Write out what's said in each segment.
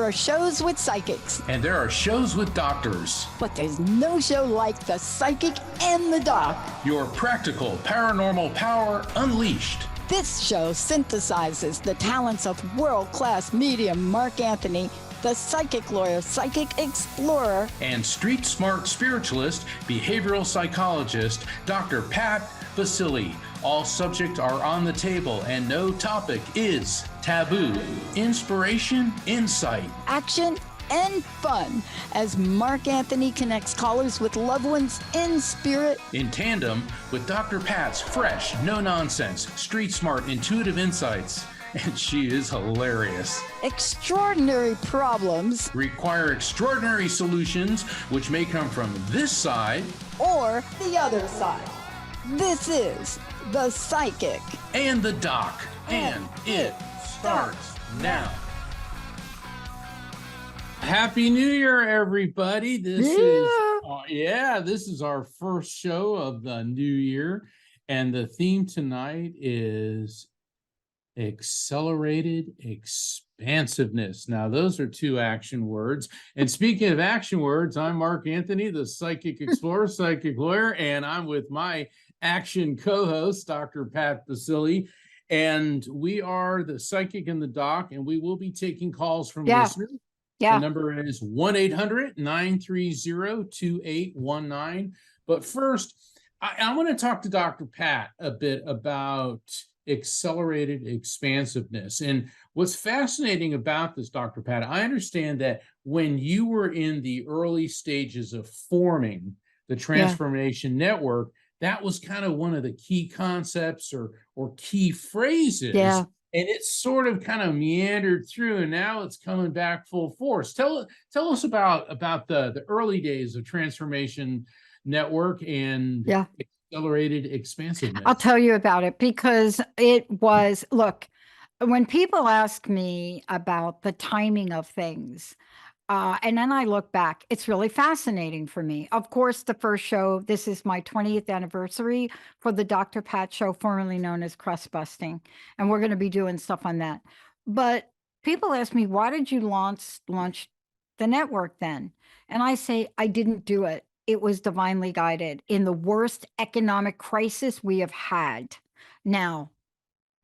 There are shows with psychics. And there are shows with doctors. But there's no show like The Psychic and the Doc. Your practical paranormal power unleashed. This show synthesizes the talents of world-class medium Mark Anthony, the psychic lawyer, psychic explorer, and street smart spiritualist, behavioral psychologist, Dr. Pat Baccili. All subjects are on the table and no topic is taboo. Inspiration, insight, action, and fun as Mark Anthony connects callers with loved ones in spirit, in tandem with Dr. Pat's fresh, no-nonsense, street smart, intuitive insights. And she is hilarious. Extraordinary problems require extraordinary solutions, which may come from this side or the other side. This is The Psychic and the Doc, and it starts now. Happy New Year, everybody. This is our first show of the new year, and the theme tonight is accelerated expansiveness. Now, those are two action words. And speaking of action words, I'm Mark Anthony, the psychic explorer, psychic lawyer, and I'm with my action co-host, Dr. Pat Baccili. And we are the Psychic and the Doc, and we will be taking calls from listeners. The number is 1-800-930-2819. But first, I want to talk to Dr. Pat a bit about accelerated expansiveness. And what's fascinating about this, Dr. Pat, I understand that when you were in the early stages of forming the Transformation Network, that was kind of one of the key concepts or key phrases. And it's sort of kind of meandered through, and now it's coming back full force. Tell us about the early days of Transformation Network and accelerated expansiveness. I'll tell you about it because it was, look, when people ask me about the timing of things, and then I look back, it's really fascinating for me. Of course, the first show, this is my 20th anniversary for the Dr. Pat Show, formerly known as Crust Busting. And we're going to be doing stuff on that. But people ask me, why did you launch the network then? And I say, I didn't do it. It was divinely guided in the worst economic crisis we have had. Now,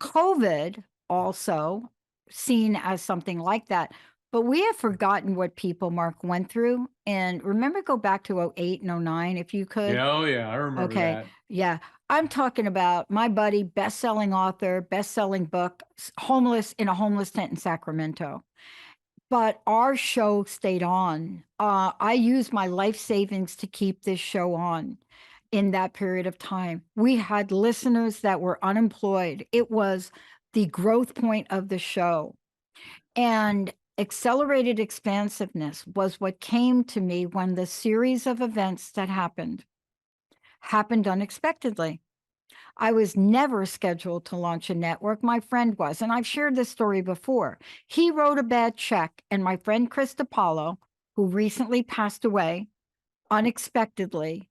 COVID also seen as something like that. But we have forgotten what people, Mark, went through. And remember, go back to 2008 and 2009, if you could. Oh, yeah, I remember that. Yeah. I'm talking about my buddy, best-selling author, best-selling book, homeless in a homeless tent in Sacramento. But our show stayed on. I used my life savings to keep this show on in that period of time. We had listeners that were unemployed. It was the growth point of the show. And accelerated expansiveness was what came to me when the series of events that happened unexpectedly. I was never scheduled to launch a network. My friend was, and I've shared this story before. He wrote a bad check, and my friend Chris DiPaolo, who recently passed away unexpectedly,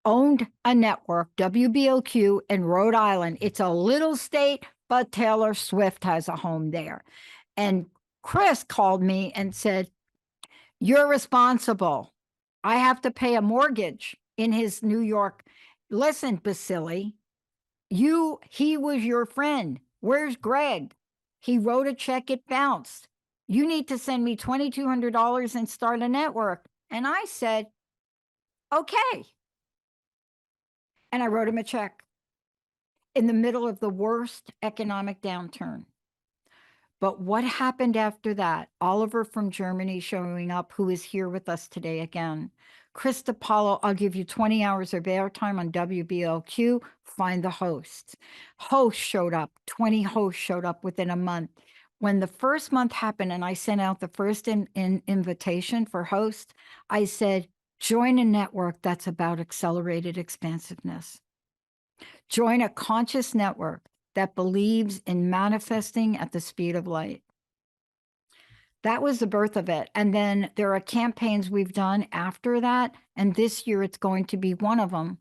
owned a network, WBOQ, in Rhode Island. It's a little state, but Taylor Swift has a home there. And Chris called me and said, "You're responsible. I have to pay a mortgage in his New York. Listen, Baccili, he was your friend. Where's Greg? He wrote a check, it bounced. You need to send me $2,200 and start a network." And I said, okay. And I wrote him a check in the middle of the worst economic downturn. But what happened after that? Oliver from Germany showing up, who is here with us today again. Chris DiPaolo, I'll give you 20 hours of airtime on WBOQ. Find the hosts. Hosts showed up. 20 hosts showed up within a month. When the first month happened and I sent out the first invitation for hosts, I said, join a network that's about accelerated expansiveness. Join a conscious network that believes in manifesting at the speed of light. That was the birth of it. And then there are campaigns we've done after that. And this year it's going to be one of them.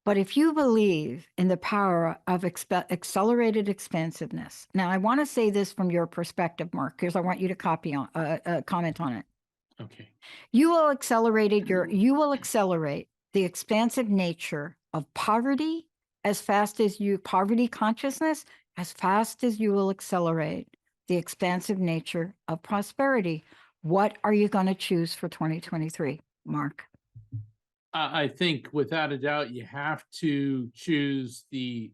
But if you believe in the power of accelerated expansiveness, now I want to say this from your perspective, Mark, because I want you to comment on it. Okay. You will accelerate the expansive nature of poverty poverty consciousness as fast as you will accelerate the expansive nature of prosperity. What are you going to choose for 2023, Mark? I think without a doubt, you have to choose the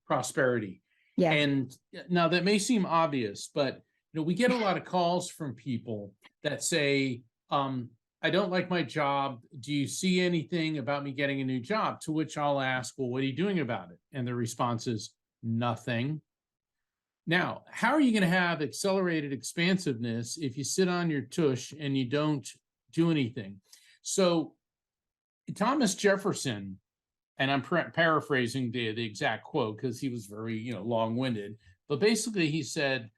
prosperity. Yeah. And now that may seem obvious, but we get a lot of calls from people that say, I don't like my job. Do you see anything about me getting a new job? To which I'll ask, well, what are you doing about it? And the response is nothing. Now, how are you going to have accelerated expansiveness if you sit on your tush and you don't do anything? So Thomas Jefferson, and I'm paraphrasing the exact quote because he was very, long-winded, but basically he said,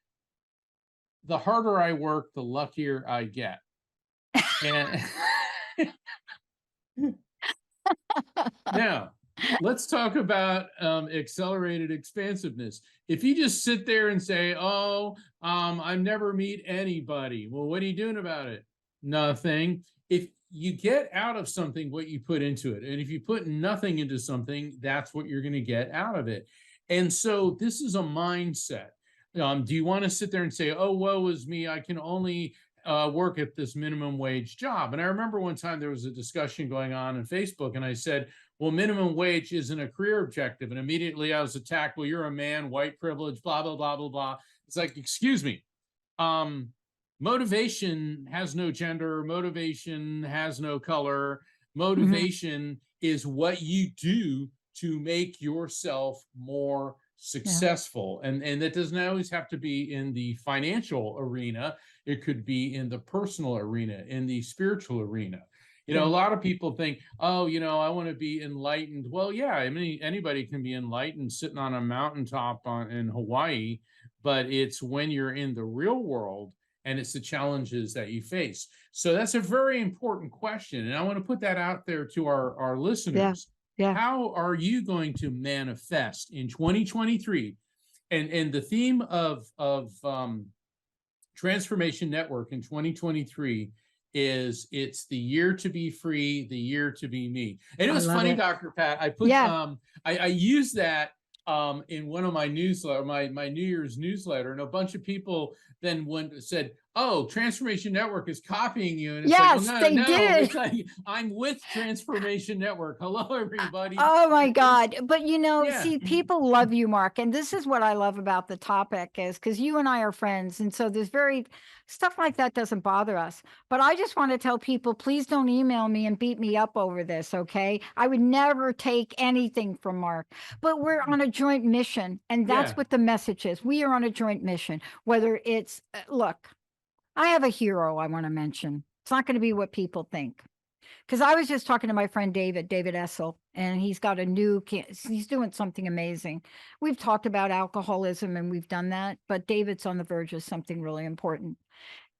the harder I work, the luckier I get. And now let's talk about accelerated expansiveness. If you just sit there and say, I never meet anybody, well, what are you doing about it? Nothing. If you get out of something what you put into it, and if you put nothing into something, that's what you're going to get out of it. And so this is a mindset. Do you want to sit there and say, oh, woe is me, I can only work at this minimum wage job? And I remember one time there was a discussion going on Facebook, and I said, well, minimum wage isn't a career objective. And immediately I was attacked. Well, you're a man, white privilege, blah, blah, blah, blah, blah. It's like, excuse me. Motivation has no gender. Motivation has no color. Motivation is what you do to make yourself more successful. And that doesn't always have to be in the financial arena. It could be in the personal arena, in the spiritual arena. A lot of people think, I want to be enlightened. Well, yeah, I mean, anybody can be enlightened sitting on a mountaintop in Hawaii, but it's when you're in the real world and it's the challenges that you face. So that's a very important question. And I want to put that out there to our listeners. Yeah. How are you going to manifest in 2023? And the theme of Transformation Network in 2023 is it's the year to be free, the year to be me. And it was funny, Dr. Pat, I put I used that in one of my newsletter, my New Year's newsletter, and a bunch of people then said, oh, Transformation Network is copying you. And it's yes, like, well, they did. It's like, I'm with Transformation Network. Hello, everybody. Oh my God. But see, people love you, Mark. And this is what I love about the topic is because you and I are friends. And so there's stuff like that doesn't bother us. But I just want to tell people, please don't email me and beat me up over this. Okay. I would never take anything from Mark, but we're on a joint mission. And that's what the message is. We are on a joint mission, whether it's, look, I have a hero I want to mention. It's not going to be what people think. Because I was just talking to my friend David Essel, and he's got he's doing something amazing. We've talked about alcoholism and we've done that, but David's on the verge of something really important.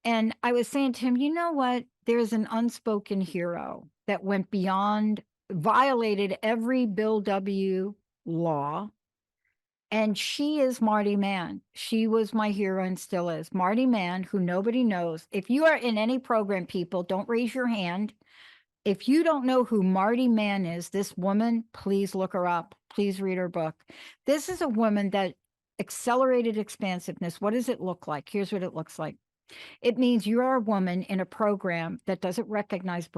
And I was saying to him, you know what? There's an unspoken hero that went beyond, violated every Bill W. law. And she is Marty Mann. She was my hero and still is. Marty Mann, who nobody knows. If you are in any program, people, don't raise your hand. If you don't know who Marty Mann is, this woman, please look her up. Please read her book. This is a woman that accelerated expansiveness. What does it look like? Here's what it looks like. It means you are a woman in a program that doesn't recognize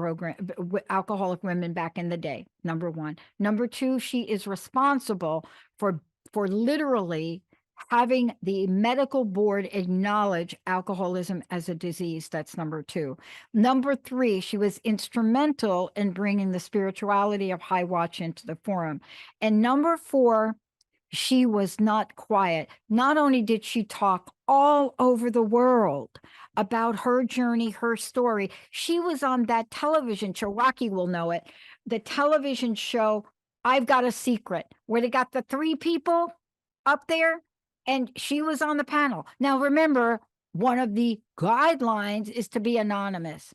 alcoholic women back in the day, number one. Number two, she is responsible for literally having the medical board acknowledge alcoholism as a disease. That's number two. Number three, she was instrumental in bringing the spirituality of High Watch into the forum. And number four, she was not quiet. Not only did she talk all over the world about her journey, her story, she was on that television show, Rocky will know it, the television show, I've Got a Secret, where they got the three people up there, and she was on the panel. Now, remember, one of the guidelines is to be anonymous.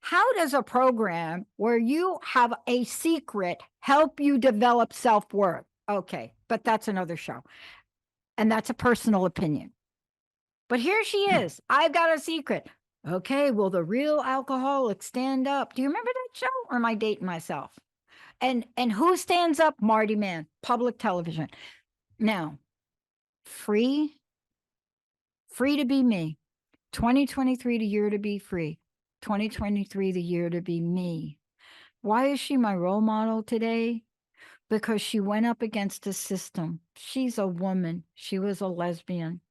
How does a program where you have a secret help you develop self-worth? Okay, but that's another show. And that's a personal opinion. But here she is. I've got a secret. Okay, will the real alcoholic stand up? Do you remember that show? Or am I dating myself? And who stands up? Marty Mann, public television. Now, free to be me. 2023, the year to be free. 2023, the year to be me. Why is she my role model today? Because she went up against a system. She's a woman. She was a lesbian.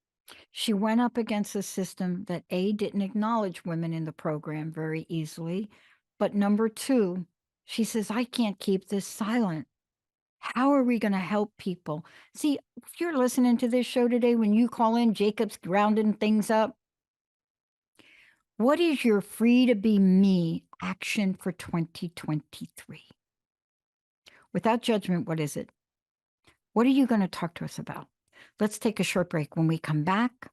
She went up against a system that A, didn't acknowledge women in the program very easily. But number two, she says, I can't keep this silent. How are we going to help people? See, if you're listening to this show today, when you call in, Jacob's rounding things up. What is your free to be me action for 2023? Without judgment, what is it? What are you going to talk to us about? Let's take a short break. When we come back,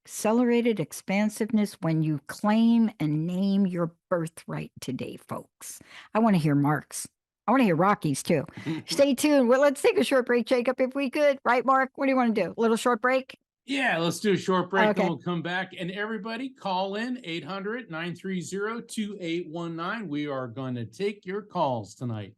accelerated expansiveness when you claim and name your birthright today, folks. I want to hear Mark's. I want to hear Rocky's too. Stay tuned. Well, let's take a short break, Jacob, if we could. Right, Mark? What do you want to do? A little short break? Yeah, let's do a short break, Okay. then we'll come back. And everybody call in 800-930-2819. We are going to take your calls tonight.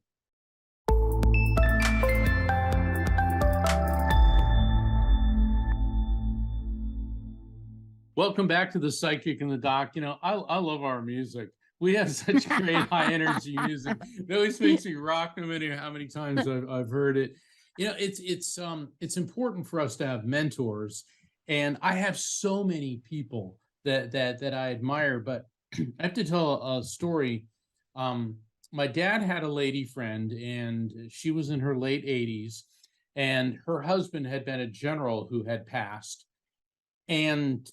Welcome back to the Psychic and the Doc. You know, I love our music. We have such great high energy music. It always makes me rock no matter how many times I've heard it. You know, it's important for us to have mentors, and I have so many people that I admire. But I have to tell a story. My dad had a lady friend, and she was in her late 80s, and her husband had been a general who had passed, and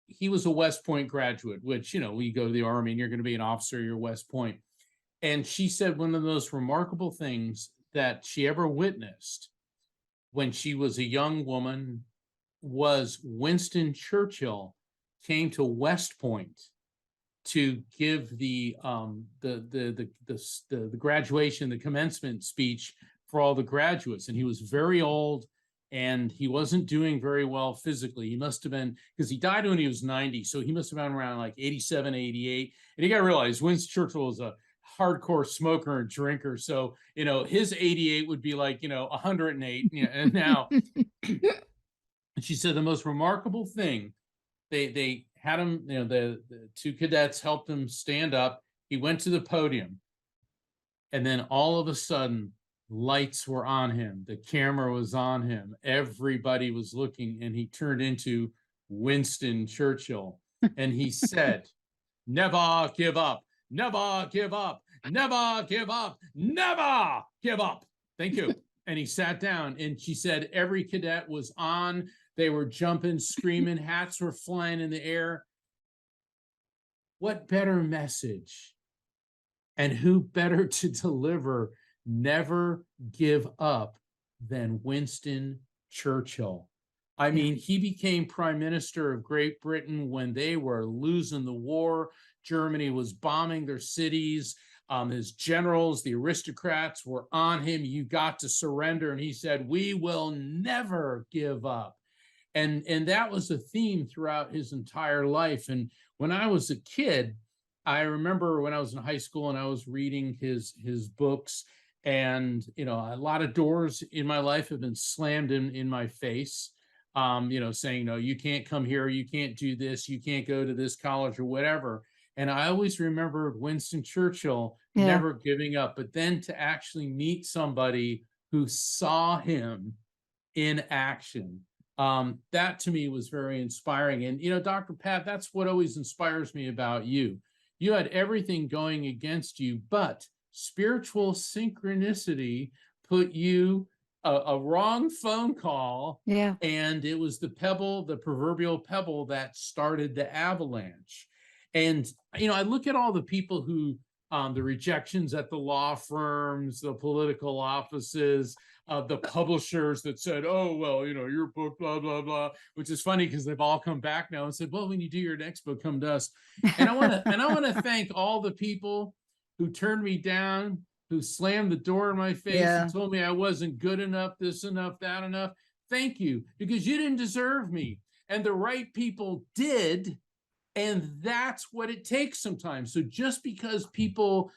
he was a West Point graduate, which, you know, when you go to the Army and you're going to be an officer, you're West Point. And she said one of the most remarkable things that she ever witnessed when she was a young woman was Winston Churchill came to West Point to give the graduation, the commencement speech for all the graduates. And he was very old, and he wasn't doing very well physically. He must have been, because he died when he was 90, so he must have been around like 87, 88. And you got to realize Winston Churchill was a hardcore smoker and drinker. So, you know, his 88 would be like, you know, 108. You know, and now, she said the most remarkable thing, they had him, you know, the two cadets helped him stand up. He went to the podium, and then all of a sudden, lights were on him. The camera was on him. Everybody was looking, and he turned into Winston Churchill. And he said, never give up, never give up, never give up, never give up. Thank you. And he sat down, and she said every cadet was on. They were jumping, screaming, hats were flying in the air. What better message? And who better to deliver never give up than Winston Churchill? I mean, he became Prime Minister of Great Britain when they were losing the war. Germany was bombing their cities. His generals, the aristocrats, were on him. You got to surrender. And he said, we will never give up. And that was a theme throughout his entire life. And when I was a kid, I remember when I was in high school and I was reading his books. And, you know, a lot of doors in my life have been slammed in my face, you know, saying, no, you can't come here, you can't do this, you can't go to this college or whatever. And I always remembered Winston Churchill never giving up, but then to actually meet somebody who saw him in action, that to me was very inspiring. And, you know, Dr. Pat, that's what always inspires me about you. You had everything going against you, but spiritual synchronicity put you a wrong phone call. Yeah. And it was the pebble, the proverbial pebble, that started the avalanche. And, you know, I look at all the people who the rejections at the law firms, the political offices, the publishers that said, oh, well, your book, blah, blah, blah, which is funny because they've all come back now and said, well, when you do your next book, come to us. And I want to thank all the people who turned me down, who slammed the door in my face and told me I wasn't good enough, this enough, that enough. Thank you, because you didn't deserve me. And the right people did. And that's what it takes sometimes. So just because people,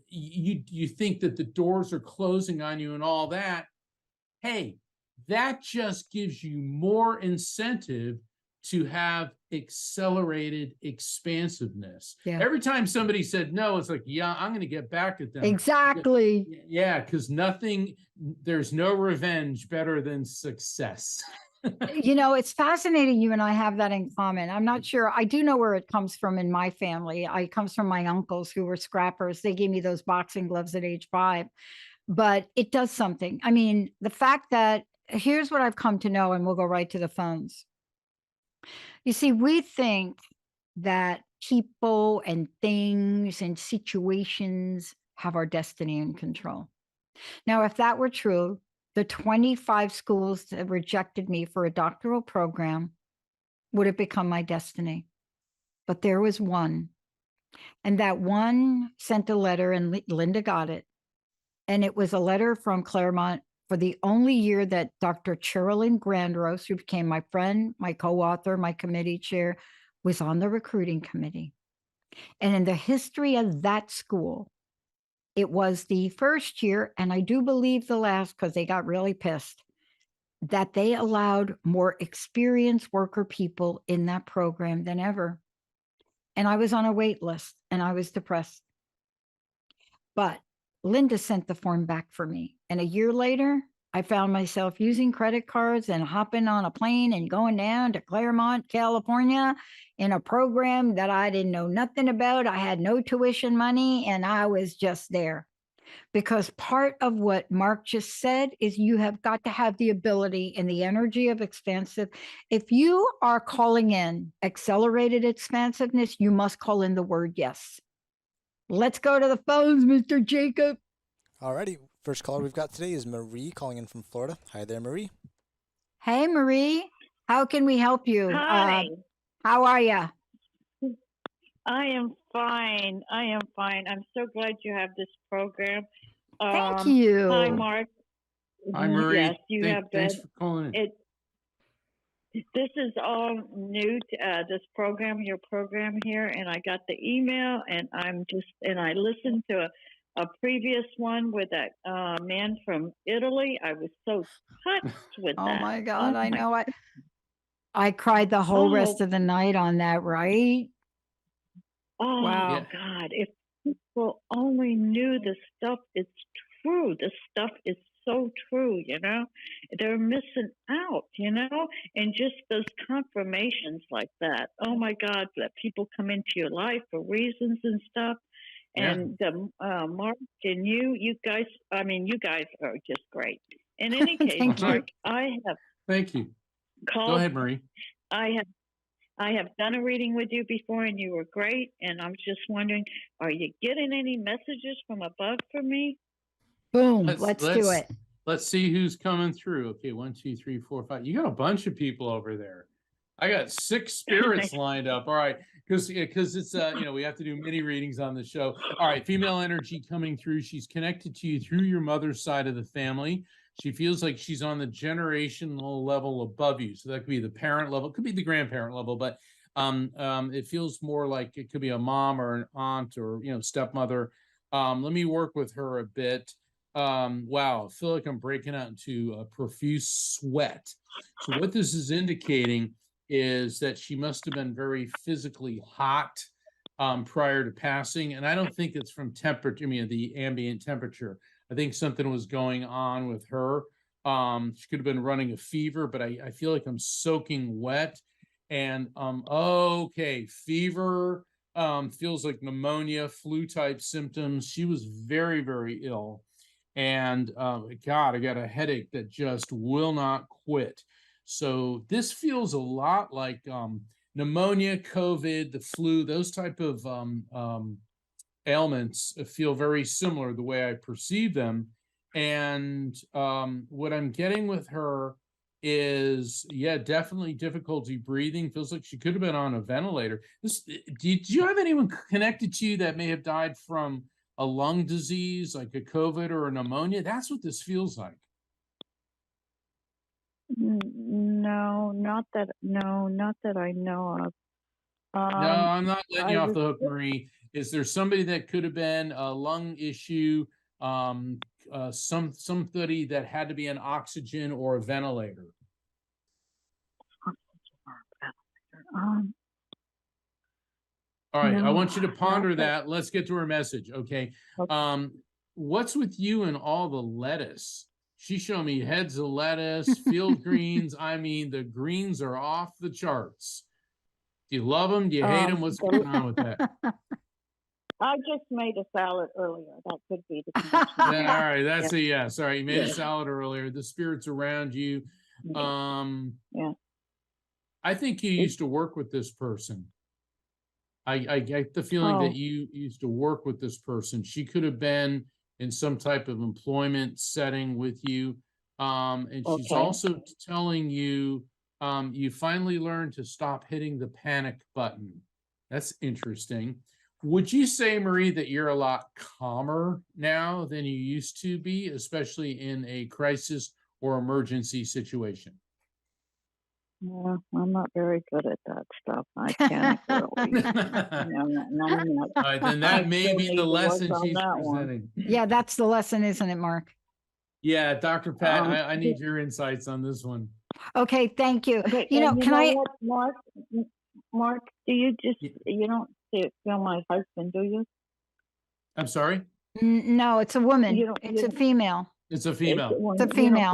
you think that the doors are closing on you and all that, hey, that just gives you more incentive to have accelerated expansiveness. Yeah. Every time somebody said no, it's like, yeah, I'm going to get back at them. Exactly. Yeah, because there's no revenge better than success. It's fascinating. You and I have that in common. I'm not sure. I do know where it comes from in my family. It comes from my uncles who were scrappers. They gave me those boxing gloves at age 5, but it does something. I mean, the fact that here's what I've come to know, and we'll go right to the phones. You see, we think that people and things and situations have our destiny in control. Now, if that were true, the 25 schools that rejected me for a doctoral program would have become my destiny. But there was one, and that one sent a letter, and Linda got it. And it was a letter from Claremont for the only year that Dr. Cherilyn Grandrose, who became my friend, my co-author, my committee chair, was on the recruiting committee. And in the history of that school, it was the first year, and I do believe the last, because they got really pissed, that they allowed more experienced worker people in that program than ever. And I was on a wait list, and I was depressed. But Linda sent the form back for me. And a year later, I found myself using credit cards and hopping on a plane and going down to Claremont, California in a program that I didn't know nothing about. I had no tuition money, and I was just there. Because part of what Mark just said is you have got to have the ability and the energy of expansive. If you are calling in accelerated expansiveness, you must call in the word yes. Let's go to the phones, Mr. Jacob. All righty. First caller we've got today is Marie calling in from Florida. Hi there, Marie. Hey, Marie. How can we help you? Hi. How are you? I am fine. I'm so glad you have this program. Thank you. Hi, Mark. Hi, Marie. Yes, you have been. Thanks for calling in. This is all new to this program, your program here, and I got the email, and I listened to a previous one with that man from Italy. I was so touched with that. Oh my God, I know. I cried the whole rest of the night on that, right? Oh, wow. Yeah. God, if people only knew the stuff is true. The stuff is so true, They're missing out, and just those confirmations like that. Oh, my God, let people come into your life for reasons and stuff. Yeah. And Mark and you guys, you guys are just great. In any case, Thank you. Mark, I have Thank you. called. Go ahead, Marie. I have done a reading with you before, and you were great. And I'm just wondering, are you getting any messages from above for me? Boom. Let's do it. Let's see who's coming through. Okay, 1, 2, 3, 4, 5. You got a bunch of people over there. I got 6 spirits lined up. All right, because it's we have to do mini readings on the show. All right, female energy coming through. She's connected to you through your mother's side of the family. She feels like she's on the generational level above you. So that could be the parent level, could be the grandparent level, but it feels more like it could be a mom or an aunt or stepmother. Let me work with her a bit. Wow, I feel like I'm breaking out into a profuse sweat. So what this is indicating is that she must have been very physically hot prior to passing. And I don't think it's from temperature, the ambient temperature. I think something was going on with her. She could have been running a fever, but I feel like I'm soaking wet. And okay, fever, feels like pneumonia, flu type symptoms. She was very, very ill. And God, I got a headache that just will not quit. So this feels a lot like pneumonia, COVID, the flu, those type of ailments feel very similar the way I perceive them. And what I'm getting with her is, yeah, definitely difficulty breathing. Feels like she could have been on a ventilator. Did you have anyone connected to you that may have died from a lung disease like a COVID or a pneumonia? That's what this feels like. No, not that. No, not that I know of. No, I'm not letting you I off was the hook, Marie. Is there somebody that could have been a lung issue, somebody that had to be on oxygen or a ventilator? um, All right, I no, want you to not ponder that. that. Let's get to her message, okay? Okay. What's with you and all the lettuce? She showed me heads of lettuce, field greens. I mean, the greens are off the charts. Do you love them? Do you hate them? What's going on with that? I just made a salad earlier. That could be the connection. Yeah, all right, that's a yes. All right, you made a Yeah. salad earlier. The spirits around you. Yeah. I think you used to work with this person. I get the feeling Oh. that you used to work with this person. She could have been in some type of employment setting with you. And she's Okay. also telling you, you finally learned to stop hitting the panic button. That's interesting. Would you say, Marie, that you're a lot calmer now than you used to be, especially in a crisis or emergency situation? Yeah, I'm not very good at that stuff. I panic really. I'm not. All right, then I that may still be need the to work lesson on she's that one. presenting. Yeah, that's the lesson, isn't it, Mark? Yeah, Dr. Pat, Um, I need your insights on this one. Okay, thank you. Okay, You know, and can I? what, Mark? Mark, do you just Ye- you don't feel my husband, do you? I'm sorry? No, it's a woman. You don't. It's You a don't. female. It's a It's, female. when It's a you don't female.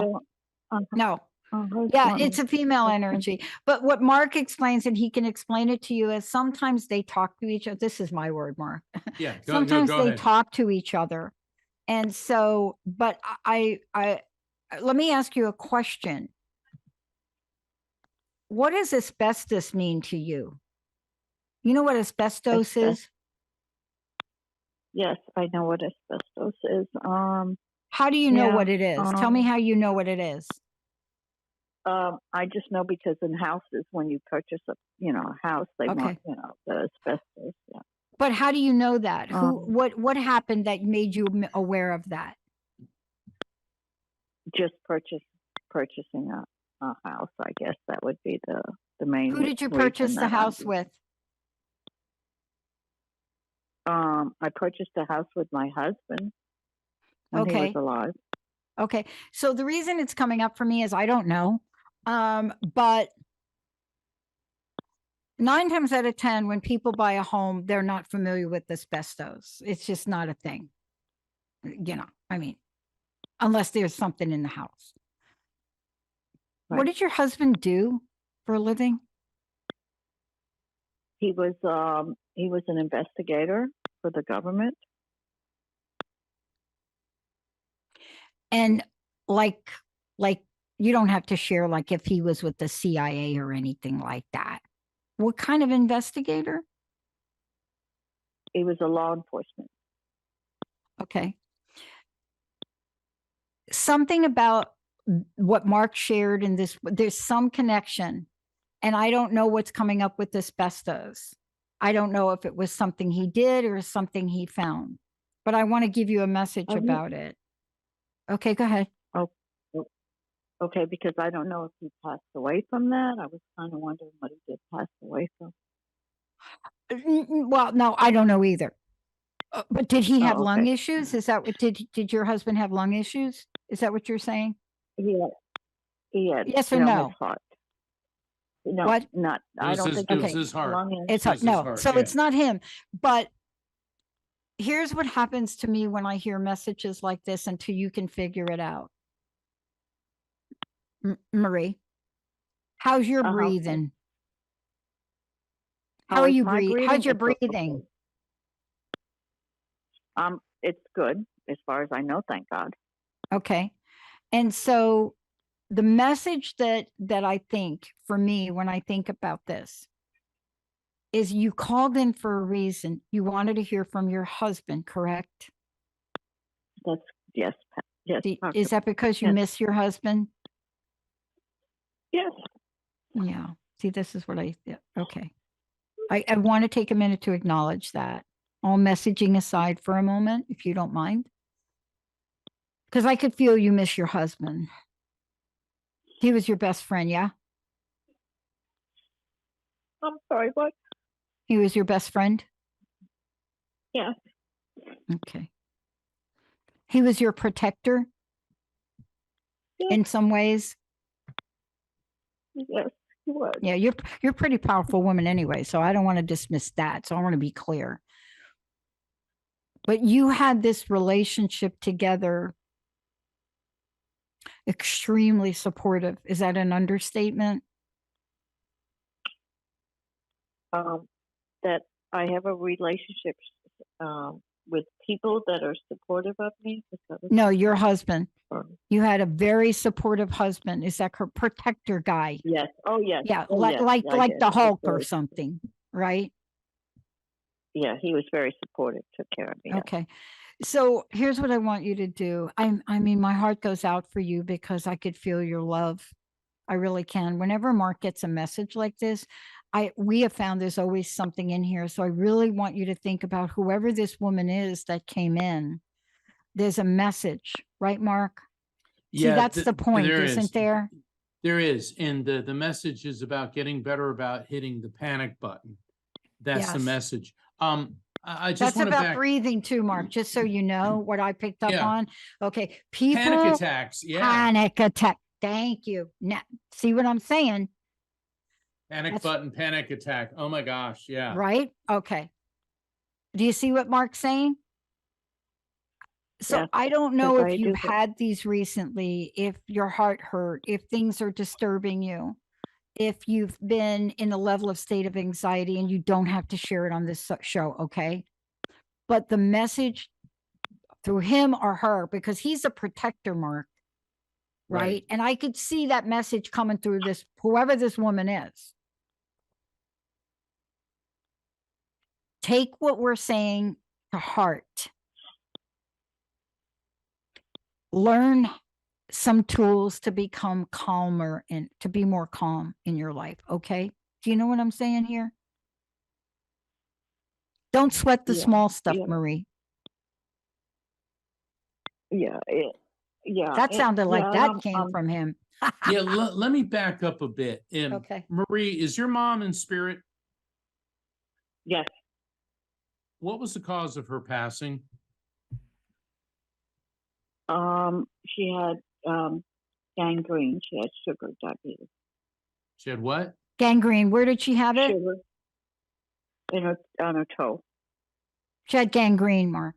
feel. No. That's Yeah, funny. it's a female energy. But what Mark explains, and he can explain it to you, is sometimes they talk to each other. This is my word, Mark. Yeah, Sometimes go they ahead. talk to each other. And so, but I let me ask you a question. What does asbestos mean to you? You know what asbestos is? Yes, I know what asbestos is. How do you know Yeah, what it is? Tell me how you know what it is. I just know because in houses, when you purchase a house, they Okay. want the asbestos. Yeah. But how do you know that? Um, what happened that made you aware of that? just purchasing a house. I guess that would be the main. Who did you reason purchase the that house with? I purchased a house with my husband when he was Okay. alive. Okay. So the reason it's coming up for me is I don't know. But 9 times out of 10, when people buy a home, they're not familiar with asbestos. It's just not a thing. I mean, unless there's something in the house. What Right. did your husband do for a living? He was an investigator for the government. And like you don't have to share like if he was with the CIA or anything like that. What kind of investigator? He was a law enforcement. Okay. Something about what Mark shared in this, there's some connection, and I don't know what's coming up with asbestos. I don't know if it was something he did or something he found, but I want to give you a message about it. Okay, go ahead. Okay, because I don't know if he passed away from that. I was kind of wondering what he did pass away from. Well, no, I don't know either. But did he have lung okay. issues? Is that what did your husband have lung issues? Is that what you're saying? He had Yes or his no? heart. No, What? not. I don't think It was okay. his heart. lung It's It was his no, heart, so yeah. it's not him. But here's what happens to me when I hear messages like this until you can figure it out. Marie, how's your breathing? How are you breathing? How's your breathing? It's good as far as I know, thank God. Okay. And so the message that I think for me when I think about this is you called in for a reason. You wanted to hear from your husband, correct? That's yes, yes. Is that because you Yes. miss your husband? Yes. Yeah. See, this is what yeah, okay. I want to take a minute to acknowledge that. All messaging aside for a moment, if you don't mind. Because I could feel you miss your husband. He was your best friend, yeah? I'm sorry. What? He was your best friend? Yeah. Okay. He was your protector Yeah. in some ways? Yes, he was. Yeah, you're a pretty powerful woman anyway, so I don't want to dismiss that. So I want to be clear. But you had this relationship together, extremely supportive. Is that an understatement? That I have a relationship with people that are supportive of me. No, your husband. Or, You had a very supportive husband. Is that her protector guy? yes. Oh, yes. Yeah, Oh, like yes. like the Hulk or very, something, right? Yeah, he was very supportive. Took care of me. Okay. So here's what I want you to do. I mean, my heart goes out for you because I could feel your love. I really can. Whenever Mark gets a message like this, we have found there's always something in here. So I really want you to think about whoever this woman is that came in. There's a message, right, Mark? See, Yeah, that's the point, there isn't is. there? There is. And the message is about getting better about hitting the panic button. That's the Yes. message. I just That's want to about breathing too, Mark, just so you know what I picked up Yeah. on. Okay. People panic attacks. Yeah. panic attack. Thank you. Now, see what I'm saying? Panic button, panic attack. Oh my gosh. Yeah. Right? Okay. Do you see what Mark's saying? So Yeah, I don't know if I you've do. had these recently, if your heart hurt, if things are disturbing you, if you've been in a level of state of anxiety, and you don't have to share it on this show, okay? But the message through him or her, because he's a protector, Mark, right? And I could see that message coming through this, whoever this woman is. Take what we're saying to heart. Learn some tools to become calmer and to be more calm in your life. Okay. Do you know what I'm saying here? Don't sweat the small stuff, Marie. Yeah. That sounded like that came from him. Yeah. Let me back up a bit. Okay. Marie, is your mom in spirit? Yes. What was the cause of her passing? She had gangrene. She had sugar diabetes. She had what? Gangrene. Where did she have it? Sugar on her toe. She had gangrene, Mark.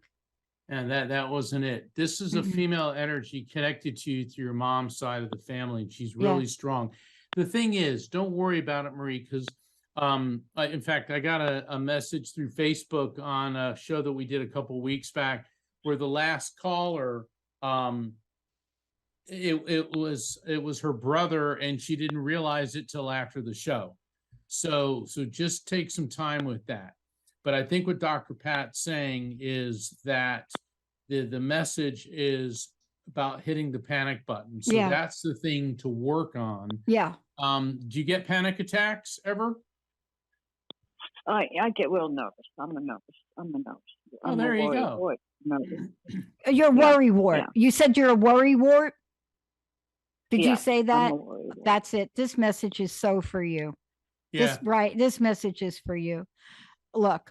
And that wasn't it. This is a female energy connected to you through your mom's side of the family. She's really strong. The thing is, don't worry about it, Marie, because in fact, I got a message through Facebook on a show that we did a couple weeks back where the last caller, it was her brother, and she didn't realize it till after the show. So just take some time with that. But I think what Dr. Pat's saying is that the message is about hitting the panic button. So that's the thing to work on. Yeah. Do you get panic attacks ever? I get real nervous. I'm a nervous. Oh, there you go. You're a worry wart. Yeah. You said you're a worry wart? Did you Yeah, say that? I'm a worry wart. That's it. This message is so for you. Yeah. This message is for you. Look.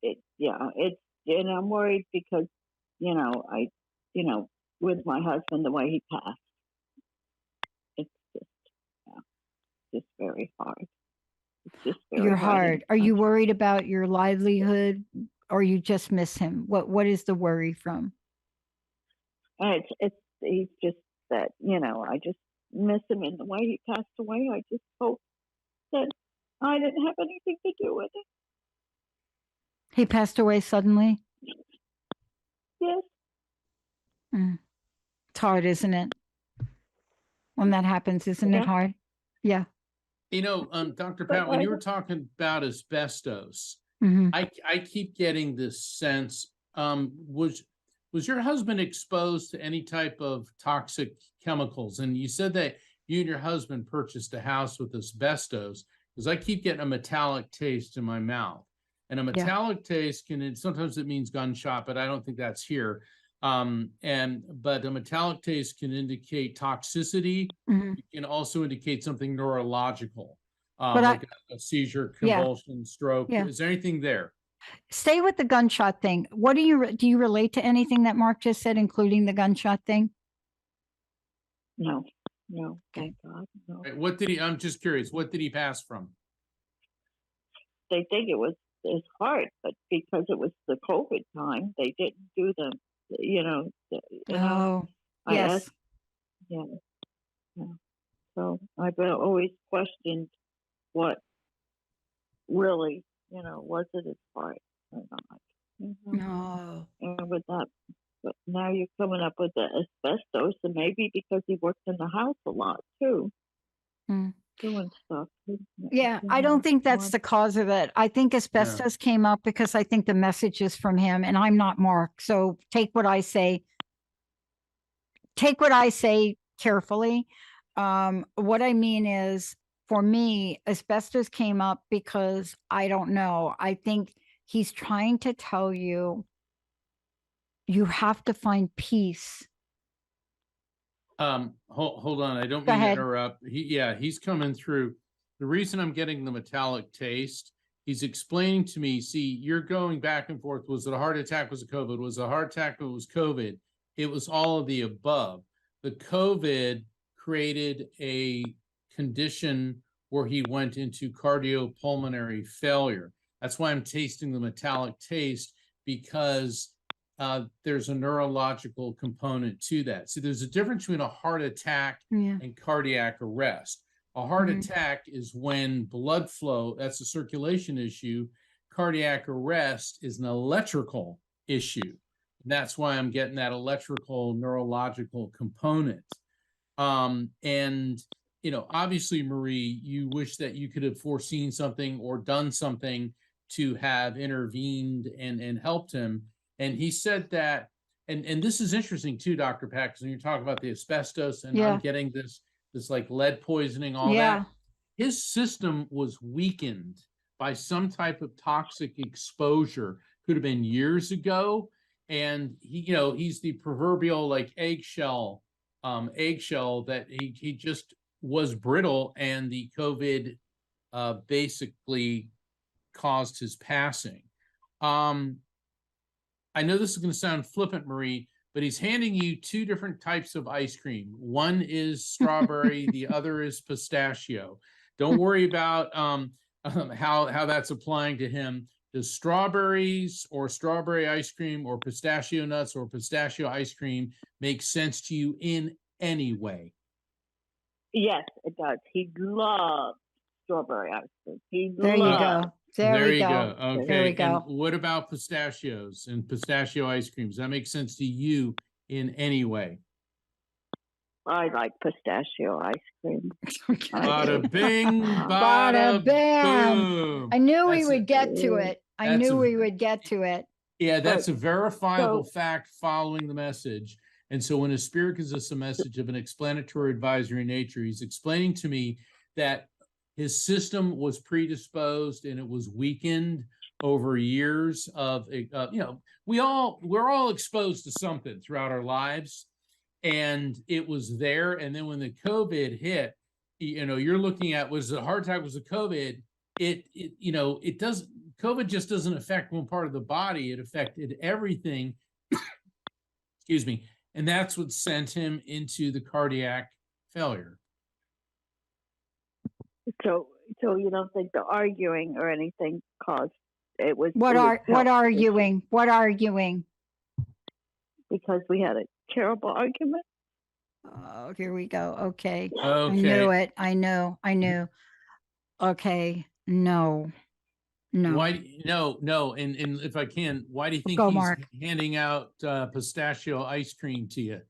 And I'm worried because, with my husband, the way he passed, it's just very hard. It's just very You're hard. hard. Are you worried about your livelihood, or you just miss him? What is the worry from? He's just that, I just miss him in the way he passed away. I just hope that I didn't have anything to do with it. He passed away suddenly? Yes. It's hard, isn't it? When that happens, isn't it hard? Yeah. Dr. But Pat, when you were talking about asbestos, Mhm. I keep getting this sense, was your husband exposed to any type of toxic chemicals? And you said that you and your husband purchased a house with asbestos, because I keep getting a metallic taste in my mouth. And a metallic taste sometimes it means gunshot, but I don't think that's here. But a metallic taste can indicate toxicity. Mhm. It can also indicate something neurological, But like a seizure, Yeah. convulsion, stroke. Yeah. Is there anything there? Stay with the gunshot thing. What do you relate to anything that Mark just said, including the gunshot thing? no, thank God, no. What did he? I'm just curious. What did he pass from? They think it was his heart, but because it was the COVID time, they didn't do them. Oh, I yes. asked, yeah. So I've always questioned what really, was it his heart or not? No. And with that, but now you're coming up with the asbestos, and maybe because he worked in the house a lot too, doing stuff. Yeah, I don't think that's the cause of it. I think asbestos came up because I think the message is from him, and I'm not Mark. So take what I say carefully. What I mean is, for me, asbestos came up because I don't know. I think he's trying to tell you, you have to find peace. Hold on. I don't Go mean to ahead. interrupt. He's coming through. The reason I'm getting the metallic taste, he's explaining to me, see, you're going back and forth. Was it a heart attack? Was it COVID? Was it a heart attack? It was COVID. It was all of the above. The COVID created a condition where he went into cardiopulmonary failure. That's why I'm tasting the metallic taste, because there's a neurological component to that. So there's a difference between a heart attack and cardiac arrest. A heart attack is when blood flow, that's a circulation issue. Cardiac arrest is an electrical issue. And that's why I'm getting that electrical neurological component. Obviously, Marie, you wish that you could have foreseen something or done something to have intervened and helped him. And he said that, and this is interesting too, Dr. Pat, because when you're talking about the asbestos and I'm getting this like lead poisoning, all that, his system was weakened by some type of toxic exposure. Could have been years ago. And he's the proverbial like eggshell that he just was brittle, and the COVID basically caused his passing. I know this is going to sound flippant, Marie, but he's handing you two different types of ice cream. One is strawberry, the other is pistachio. Don't worry about how that's applying to him. Does strawberries or strawberry ice cream or pistachio nuts or pistachio ice cream make sense to you in any way? Yes, it does. He loves strawberry ice cream. There you go. There we go. Okay. There we go. And what about pistachios and pistachio ice creams? Does that make sense to you in any way? I like pistachio ice cream. Bada bing, Bada bam. boom. I knew we would get to it. I knew we would get to it. Yeah, that's a verifiable fact following the message. And so when a spirit gives us a message of an explanatory advisory nature, he's explaining to me that his system was predisposed and it was weakened over years of, we're all exposed to something throughout our lives, and it was there. And then when the COVID hit, you're looking at, was it a heart attack? Was it COVID? COVID just doesn't affect one part of the body. It affected everything. Excuse me. And that's what sent him into the cardiac failure. So you don't think the arguing or anything caused it? Was what arguing? What arguing? Because we had a terrible argument. Oh, here we go. Okay. Okay. I knew it. I knew. Okay. No. Why? No. And if I can, why do you think he's Mark. handing out pistachio ice cream to you?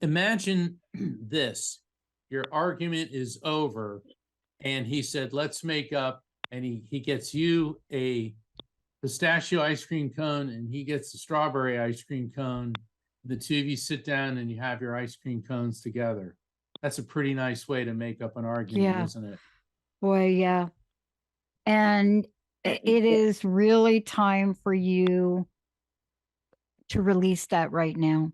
Imagine this: your argument is over, and he said, let's make up, and he gets you a pistachio ice cream cone and he gets the strawberry ice cream cone. The two of you sit down and you have your ice cream cones together. That's a pretty nice way to make up an argument, Yeah. isn't it? Boy, yeah. And it is really time for you to release that right now.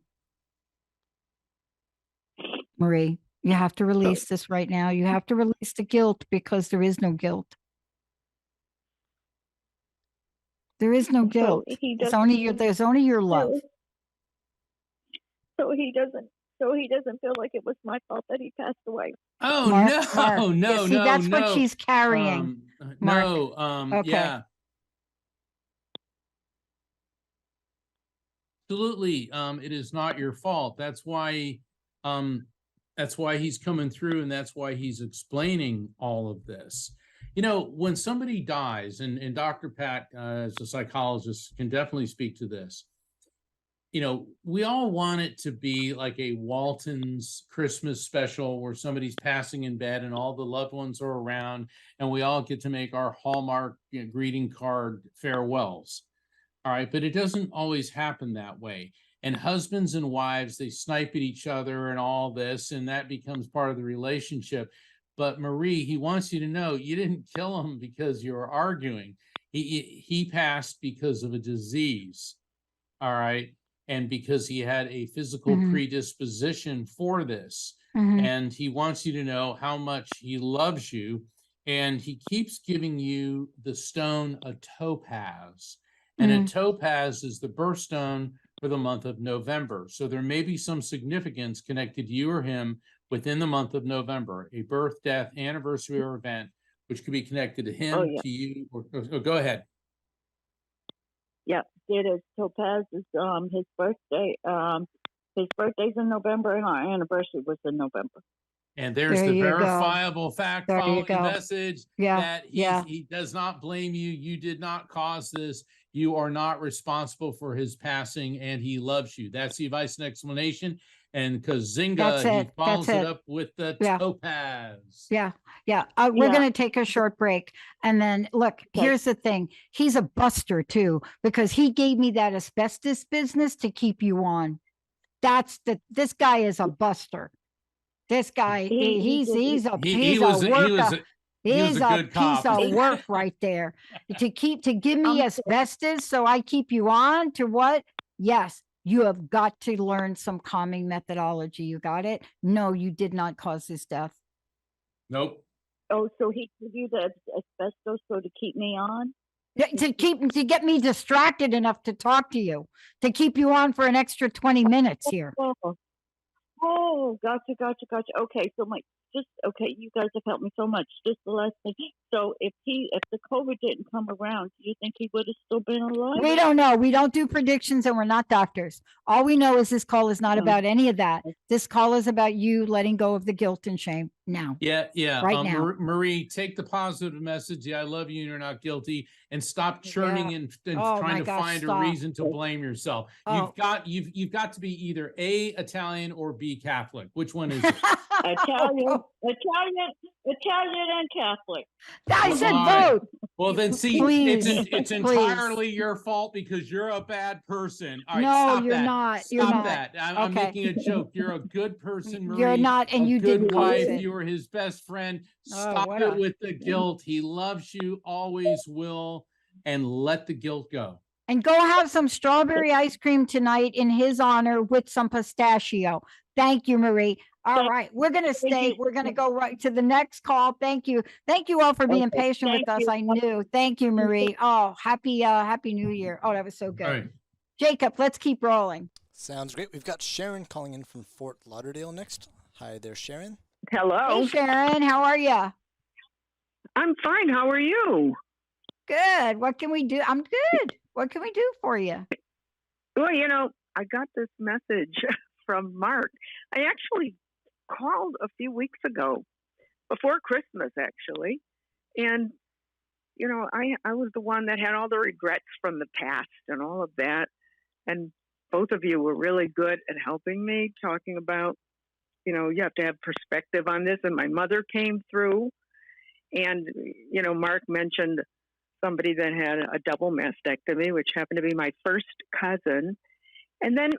Marie, you have to release this right now. You have to release the guilt because there is no guilt. There is no guilt. It's only your, there's only your love. So he doesn't feel like it was my fault that he passed away. Oh, Mark, no, Mark. no, See, no, that's no. what she's carrying. Mark. No, Okay. yeah. Absolutely. It is not your fault. That's why he's coming through, and that's why he's explaining all of this. You know, when somebody dies, and Dr. Pat, as a psychologist, can definitely speak to this. You know, we all want it to be like a Walton's Christmas special where somebody's passing in bed and all the loved ones are around, and we all get to make our Hallmark, greeting card farewells. All right, but it doesn't always happen that way. And husbands and wives, they snipe at each other and all this, and that becomes part of the relationship. But Marie, he wants you to know you didn't kill him because you were arguing. He passed because of a disease. All right. And because he had a physical predisposition for this. And he wants you to know how much he loves you. And he keeps giving you the stone, a topaz. And a topaz is the birthstone for the month of November. So there may be some significance connected to you or him within the month of November, a birth, death, anniversary, or event, which could be connected to him, to you, or go ahead. Yeah, it is. Topaz is his birthday. His birthday's in November, and our anniversary was in November. And there's There the you go. verifiable fact There you following go. message Yeah, that yeah. he does not blame you. You did not cause this. You are not responsible for his passing, and he loves you. That's the advice and explanation. And because Zinga, That's he it. follows That's it it. up with the Yeah. topaz. Yeah. Yeah. We're Yeah. going to take a short break. And then look, here's the thing. He's a buster too, because he gave me that asbestos business to keep you on. This guy is a buster. This guy, he's a worker. He was a He's a good piece cop. of work right there. To give me asbestos so I keep you on to what? Yes, you have got to learn some calming methodology. You got it? No, you did not cause his death. Nope. Oh, so he gave you the asbestos so to keep me on? To get me distracted enough to talk to you, to keep you on for an extra 20 minutes here. Oh, gotcha. Okay, so you guys have helped me so much. Just the last thing. So if the COVID didn't come around, do you think he would have still been alive? We don't know. We don't do predictions, and we're not doctors. All we know is this call is not about any of that. This call is about you letting go of the guilt and shame now. Yeah. Right now. Marie, take the positive message. Yeah, I love you. You're not guilty, and stop churning and trying to find a reason to blame yourself. You've got to be either A, Italian, or B, Catholic. Which one is it? Italian and Catholic. I said both. Well, then see, Please, it's entirely your fault because you're a bad person. All right, No, stop you're that. not. Stop You're not. that. I'm Okay. making a joke. You're a good person, Marie. You're not, and a you good didn't cause wife. it. You were his best friend. Oh, Stop what it a- with the guilt. He loves you, always will, and let the guilt go. And go have some strawberry ice cream tonight in his honor with some pistachio. Thank you, Marie. All right, we're going to stay. We're going to go right to the next call. Thank you. Thank you all for being patient with us. I knew. Thank you, Marie. Oh, happy New Year. Oh, that was so good. All right. Jacob, let's keep rolling. Sounds great. We've got Sharon calling in from Fort Lauderdale next. Hi there, Sharon. Hello. Hey, Sharon, how are you? I'm fine. How are you? Good. What can we do? I'm good. What can we do for you? Well, I got this message from Mark. I actually called a few weeks ago, before Christmas, actually. And, I was the one that had all the regrets from the past and all of that. And both of you were really good at helping me, talking about, you have to have perspective on this. And my mother came through. And, Mark mentioned somebody that had a double mastectomy, which happened to be my first cousin. And then,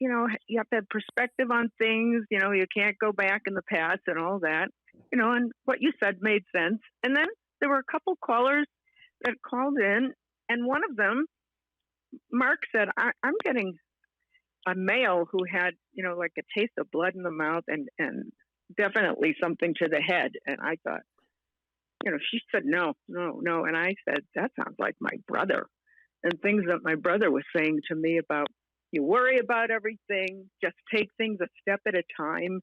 you have to have perspective on things. You can't go back in the past and all that, and what you said made sense. And then there were a couple callers that called in, and one of them, Mark said, I'm getting a male who had, like a taste of blood in the mouth and definitely something to the head. And I thought, she said, no. And I said, that sounds like my brother. And things that my brother was saying to me about, you worry about everything, just take things a step at a time.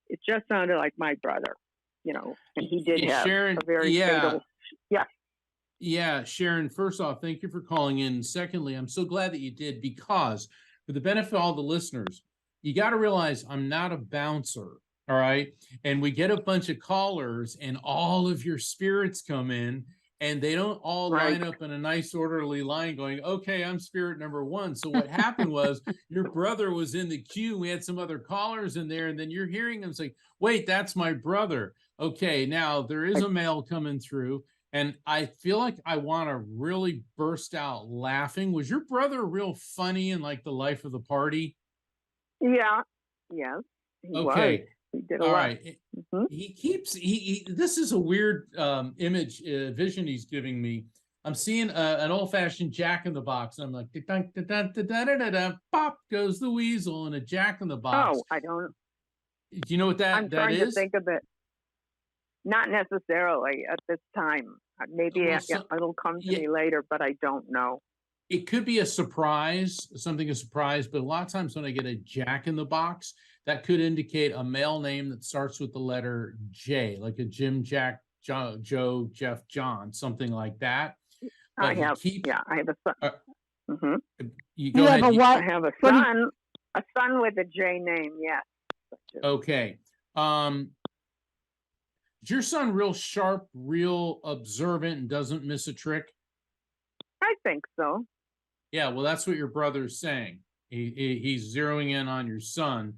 It just sounded like my brother, and he did have Sharon, a very fatal. Yeah. Yeah, Sharon, first off, thank you for calling in. Secondly, I'm so glad that you did, because for the benefit of all the listeners, you got to realize I'm not a bouncer, all right? And we get a bunch of callers and all of your spirits come in and they don't all line up in a nice orderly line going, okay, I'm spirit number one. So what happened was your brother was in the queue. We had some other callers in there, and then you're hearing them say, wait, that's my brother. Okay, now there is a male coming through. And I feel like I want to really burst out laughing. Was your brother real funny and like the life of the party? Yeah. Yes. He was. He did a lot. Right. Mm-hmm. He this is a weird image, vision he's giving me. I'm seeing an old-fashioned Jack-in-the-Box. I'm like, pop goes the weasel in a Jack-in-the-Box. Oh, I don't. Do you know what that is? I'm trying to think of it. Not necessarily at this time. Maybe it'll come to me later, but I don't know. It could be a surprise, a surprise, but a lot of times when I get a Jack-in-the-Box, that could indicate a male name that starts with the letter J, like a Jim, Jack, Joe, Jeff, John, something like that. But I have a son. You go ahead. I have a son with a J name, yes. Okay. Is your son real sharp, real observant, and doesn't miss a trick? I think so. Yeah, well, that's what your brother's saying. He's zeroing in on your son.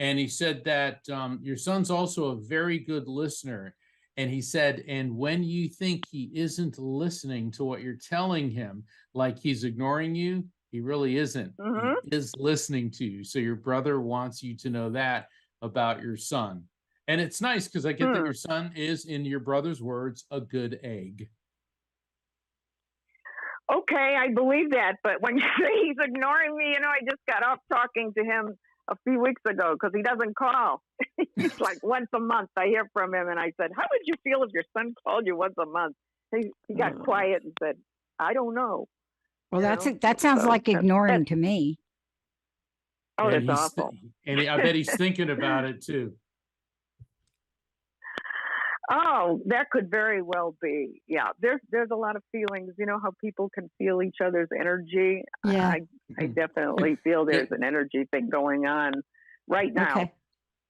And he said that your son's also a very good listener. And he said, and when you think he isn't listening to what you're telling him, like he's ignoring you, he really isn't. Mm-hmm. He is listening to you. So your brother wants you to know that about your son. And it's nice because I get that your son is, in your brother's words, a good egg. Okay, I believe that. But when you say he's ignoring me, I just got off talking to him a few weeks ago because he doesn't call. It's like once a month I hear from him. And I said, how would you feel if your son called you once a month? He got quiet and said, I don't know. Well, that sounds like ignoring to me. Oh, that's awful. And I bet he's thinking about it too. Oh, that could very well be. Yeah, there's a lot of feelings. You know how people can feel each other's energy? Yeah. I definitely feel there's an energy thing going on right now.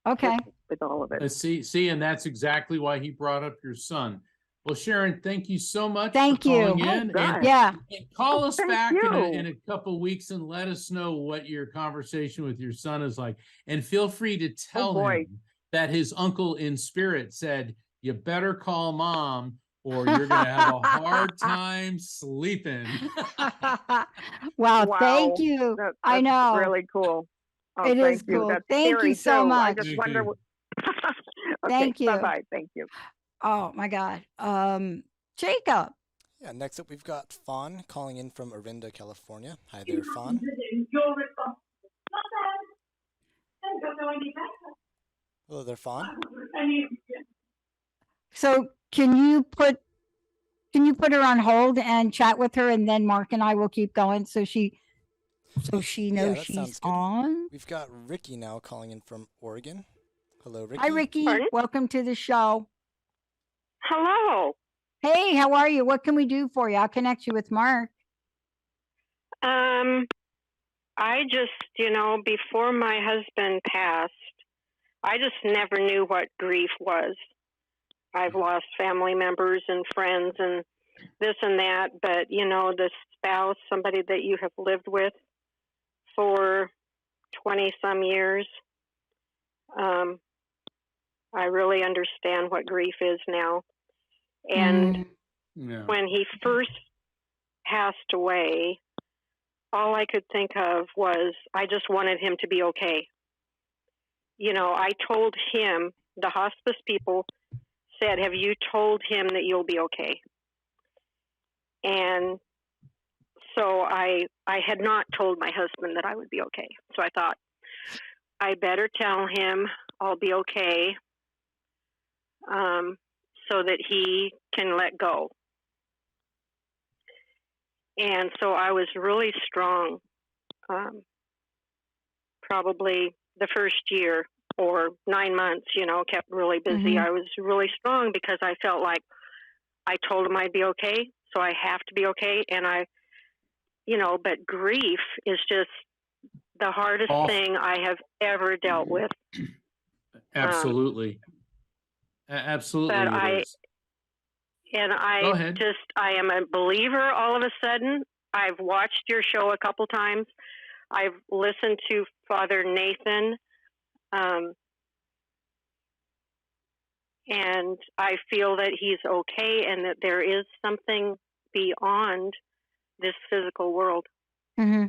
Okay. With all of it. See, and that's exactly why he brought up your son. Well, Sharon, thank you so much for calling in. And call us back in a couple of weeks and let us know what your conversation with your son is like. And feel free to tell him that his uncle in spirit said, you better call mom or you're going to have a hard time sleeping. Wow. Thank you. That's I know. Really cool. Oh, it is cool. Thank you so much. I just wonder. Thank you. Bye-bye. Thank you. Oh, my God. Jacob. Yeah, next up we've got Fawn calling in from Orinda, California. Hi there, Fawn. Hello there, Fawn. So can you put her on hold and chat with her, and then Mark and I will keep going so she knows she's on? We've got Ricky now calling in from Oregon. Hello, Ricky. Hi, Ricky. Pardon? Welcome to the show. Hello. Hey, how are you? What can we do for you? I'll connect you with Mark. I just, before my husband passed, I just never knew what grief was. I've lost family members and friends and this and that, but, the spouse, somebody that you have lived with for 20-some years, I really understand what grief is now. And Yeah. when he first passed away, all I could think of was I just wanted him to be okay. You know, I told him, the hospice people said, have you told him that you'll be okay? And so I had not told my husband that I would be okay. So I thought, I better tell him I'll be okay, so that he can let go. And so I was really strong, probably the first year or 9 months, you know, kept really busy. Mhm. I was really strong because I felt like I told him I'd be okay, so I have to be okay. And but grief is just the hardest Awful. thing I have ever dealt with. Absolutely. Absolutely But it is. Go ahead. I am a believer all of a sudden. I've watched your show a couple times. I've listened to Father Nathan. And I feel that he's okay and that there is something beyond this physical world. Mm-hmm.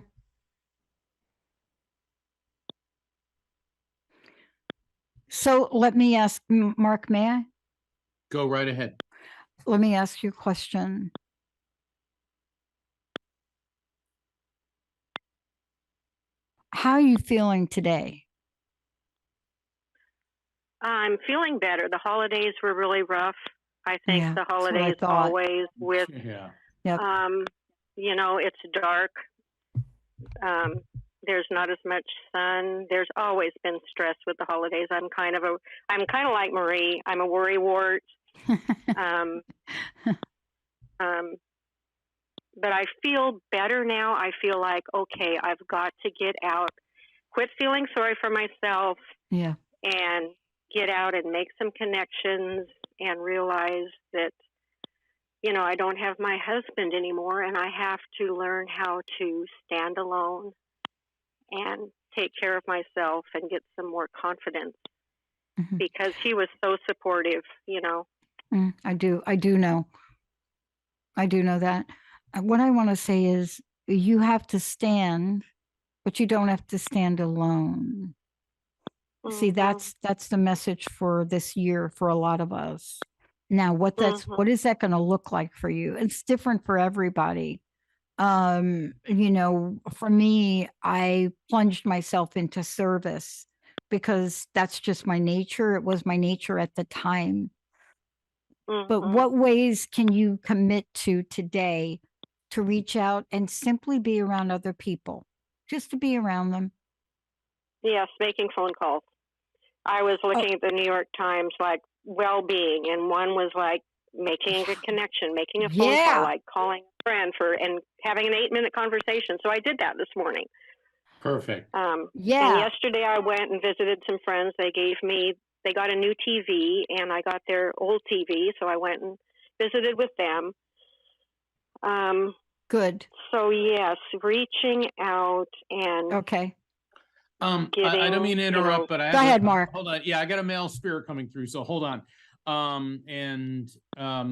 So let me ask, Mark, may I? Go right ahead. Let me ask you a question. How are you feeling today? I'm feeling better. The holidays were really rough. I think Yeah, the that's what I holidays thought. always with, Yeah. Yep. it's dark. There's not as much sun. There's always been stress with the holidays. I'm kind of like Marie. I'm a worrywart. But I feel better now. I feel like, okay, I've got to get out, quit feeling sorry for myself, Yeah. and get out and make some connections and realize that, I don't have my husband anymore, and I have to learn how to stand alone and take care of myself and get some more confidence, Mhm. because he was so supportive, I do know. I do know that. What I want to say is you have to stand, but you don't have to stand alone. See, Mhm. that's the message for this year for a lot of us. Now, what is that going to look like for you? It's different for everybody. For me, I plunged myself into service because that's just my nature. It was my nature at the time. But Mhm. what ways can you commit to today to reach out and simply be around other people, just to be around them? Yes, making phone calls. I was looking at the New York Times, like well-being, and one was like making a connection, making a phone call, like calling a friend and having an 8-minute conversation. So I did that this morning. Perfect. And yesterday I went and visited some friends. They got a new TV, and I got their old TV, so I went and visited with them. Good. So yes, reaching out and okay. I don't mean to interrupt, but I have go ahead, Mark. Hold on. Yeah, I got a male spirit coming through, so hold on.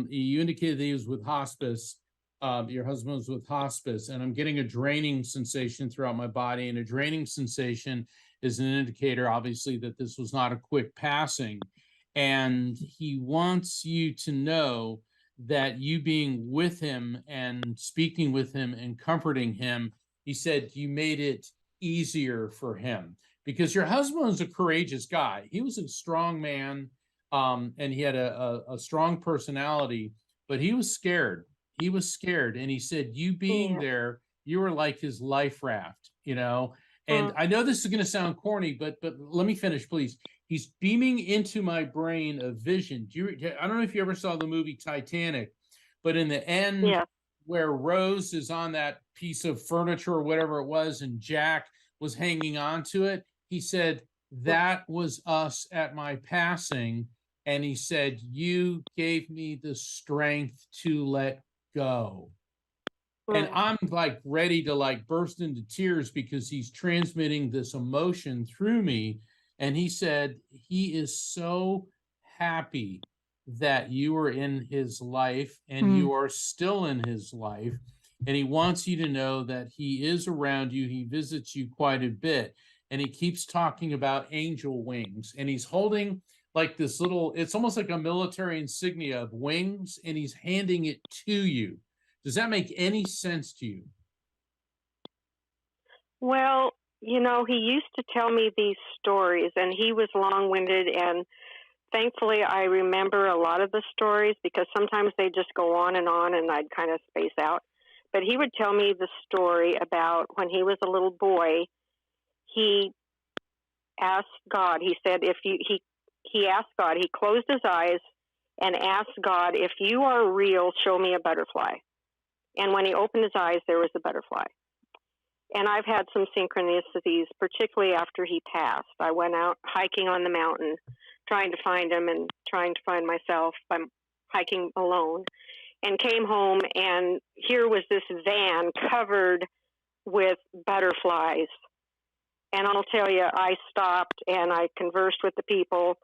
You indicated that he was with hospice. Your husband was with hospice, and I'm getting a draining sensation throughout my body, and a draining sensation is an indicator, obviously, that this was not a quick passing. And he wants you to know that you being with him and speaking with him and comforting him, he said you made it easier for him, because your husband was a courageous guy. He was a strong man, and he had a strong personality, but he was scared. He was scared, and he said, you being there, you were like his life raft, And I know this is going to sound corny, but let me finish, please. He's beaming into my brain a vision. I don't know if you ever saw the movie Titanic, but in the end, where Rose is on that piece of furniture or whatever it was, and Jack was hanging on to it, he said, that was us at my passing. And he said, you gave me the strength to let go. And I'm like ready to like burst into tears because he's transmitting this emotion through me. And he said he is so happy that you are in his life and you are still in his life. And he wants you to know that he is around you. He visits you quite a bit. And he keeps talking about angel wings. And he's holding like this little, it's almost like a military insignia of wings, and he's handing it to you. Does that make any sense to you? Well, you know, he used to tell me these stories, and he was long-winded, and thankfully I remember a lot of the stories, because sometimes they just go on, and I'd kind of space out. But he would tell me the story about when he was a little boy. He asked God, he said, he asked God, he closed his eyes and asked God, if you are real, show me a butterfly. And when he opened his eyes, there was a butterfly. And I've had some synchronicities, particularly after he passed. I went out hiking on the mountain, trying to find him and trying to find myself by hiking alone, and came home, and here was this van covered with butterflies. And I'll tell you, I stopped and I conversed with the people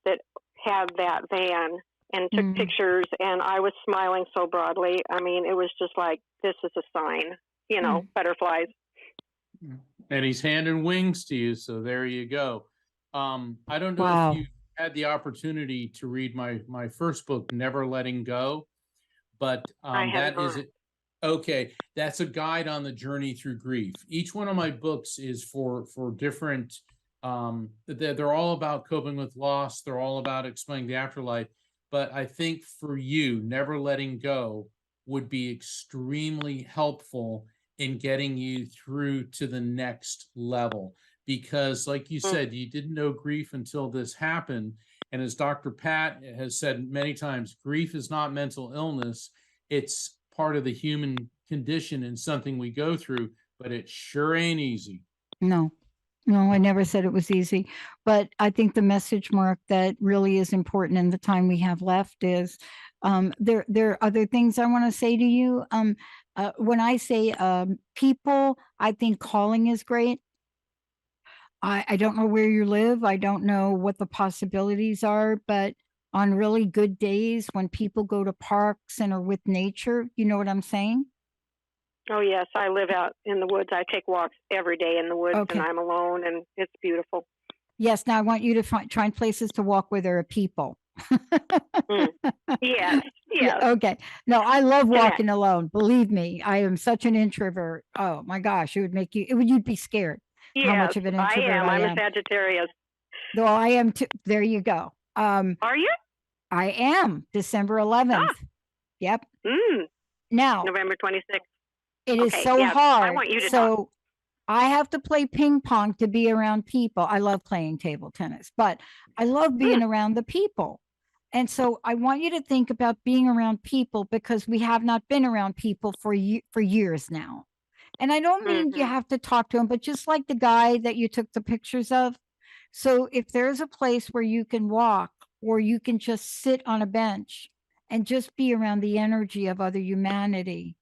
that had that van and took pictures, and I was smiling so broadly. I mean, it was just like, this is a sign, you know, butterflies. And he's handing wings to you, so there you go. I don't know if you had the opportunity to read my first book, Never Letting Go, but that is it. Okay, that's a guide on the journey through grief. Each one of my books is for different, they're all about coping with loss. They're all about explaining the afterlife. But I think for you, Never Letting Go would be extremely helpful in getting you through to the next level. Because like you said, you didn't know grief until this happened. And as Dr. Pat has said many times, grief is not mental illness. It's part of the human condition and something we go through, but it sure ain't easy. No, I never said it was easy. But I think the message, Mark, that really is important in the time we have left is there are other things I want to say to you. When I say people, I think calling is great. I don't know where you live. I don't know what the possibilities are, but on really good days when people go to parks and are with nature, you know what I'm saying? Oh, yes. I live out in the woods. I take walks every day in the woods, and I'm alone, and it's beautiful. Yes. Now I want you to find places to walk where there are people. Yes. Okay. No, I love walking alone. Believe me, I am such an introvert. Oh my gosh, it would make you, you'd be scared. Yes, how much of an introvert I am. I'm a Sagittarius. No, I am too. There you go. Are you? I am December 11th. Yep. Now, November 26th. It is so hard. I want you to talk. I have to play ping pong to be around people. I love playing table tennis, but I love being around the people. And so I want you to think about being around people, because we have not been around people for years now. And I don't mean you have to talk to them, but just like the guy that you took the pictures of. So if there's a place where you can walk, or you can just sit on a bench and just be around the energy of other humanity.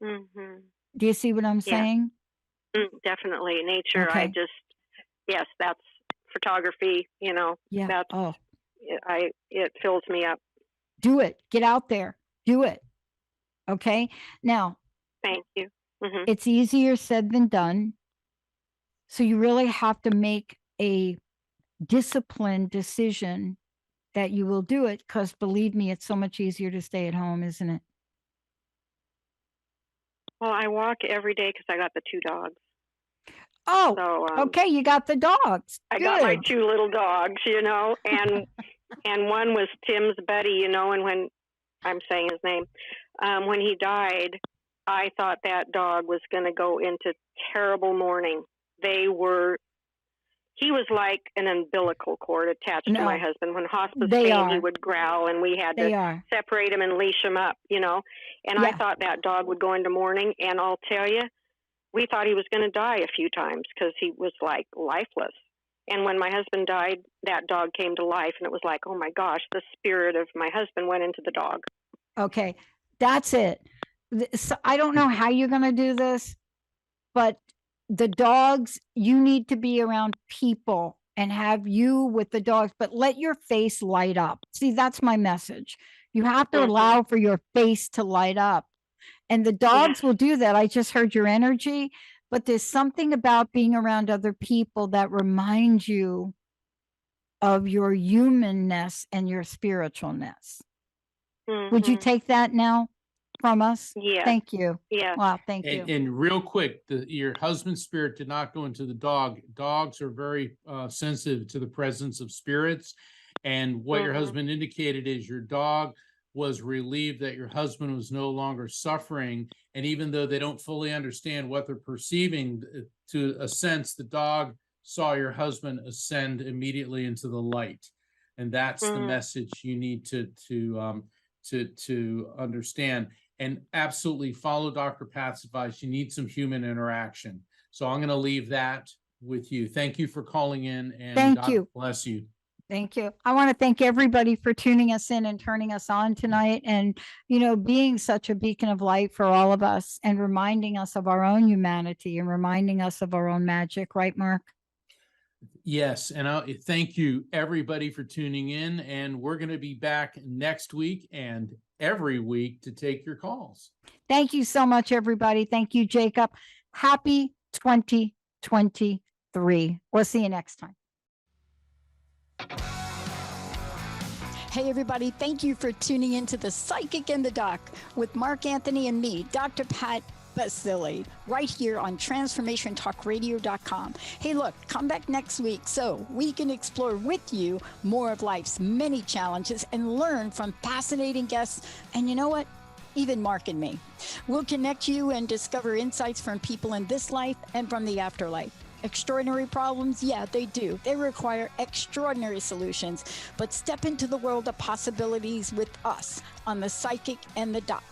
Do you see what I'm saying? Definitely. Nature. Okay. Yes, that's photography, you know. Yeah. That's, it fills me up. Do it. Get out there. Do it. Okay. Now. Thank you. It's easier said than done. So you really have to make a disciplined decision that you will do it, because believe me, it's so much easier to stay at home, isn't it? Well, I walk every day because I got the 2 dogs. Oh, so, okay. You got the dogs. I got my 2 little dogs, you know, and one was Tim's buddy, you know, and when I'm saying his name, when he died, I thought that dog was going to go into terrible mourning. He was like an umbilical cord attached to my husband. When hospice came, he would growl, and we had to separate him and leash him up, you know. And I thought that dog would go into mourning, and I'll tell you, we thought he was going to die a few times because he was like lifeless. And when my husband died, that dog came to life, and it was like, oh my gosh, the spirit of my husband went into the dog. Okay, that's it. So I don't know how you're going to do this, but the dogs, you need to be around people and have you with the dogs, but let your face light up. See, that's my message. You have to allow for your face to light up. And the dogs will do that. I just heard your energy, but there's something about being around other people that reminds you of your humanness and your spiritualness. Would you take that now from us? Yeah. Thank you. Yeah. Wow, thank you. And real quick, your husband's spirit did not go into the dog. Dogs are very sensitive to the presence of spirits. And what your husband indicated is your dog was relieved that your husband was no longer suffering. And even though they don't fully understand what they're perceiving, to a sense, the dog saw your husband ascend immediately into the light. And that's the message you need to understand. And absolutely follow Dr. Pat's advice. You need some human interaction. So I'm going to leave that with you. Thank you for calling in, and Thank God you. bless you. Thank you. I want to thank everybody for tuning us in and turning us on tonight, and, being such a beacon of light for all of us and reminding us of our own humanity and reminding us of our own magic. Right, Mark? Yes. And thank you everybody for tuning in, and we're going to be back next week and every week to take your calls. Thank you so much, everybody. Thank you, Jacob. Happy 2023. We'll see you next time. Hey, everybody. Thank you for tuning into The Psychic and the Doc with Mark Anthony and me, Dr. Pat Baccili, right here on TransformationTalkRadio.com. Hey, look, come back next week so we can explore with you more of life's many challenges and learn from fascinating guests. And you know what? Even Mark and me. We'll connect you and discover insights from people in this life and from the afterlife. Extraordinary problems? Yeah, they do. They require extraordinary solutions. But step into the world of possibilities with us on The Psychic and the Doc.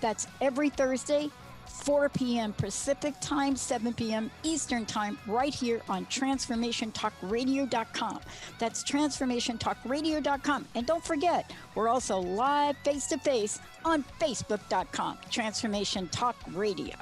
That's every Thursday, 4 p.m. Pacific Time, 7 p.m. Eastern Time, right here on TransformationTalkRadio.com. That's TransformationTalkRadio.com. And don't forget, we're also live face-to-face on Facebook.com, Transformation Talk Radio.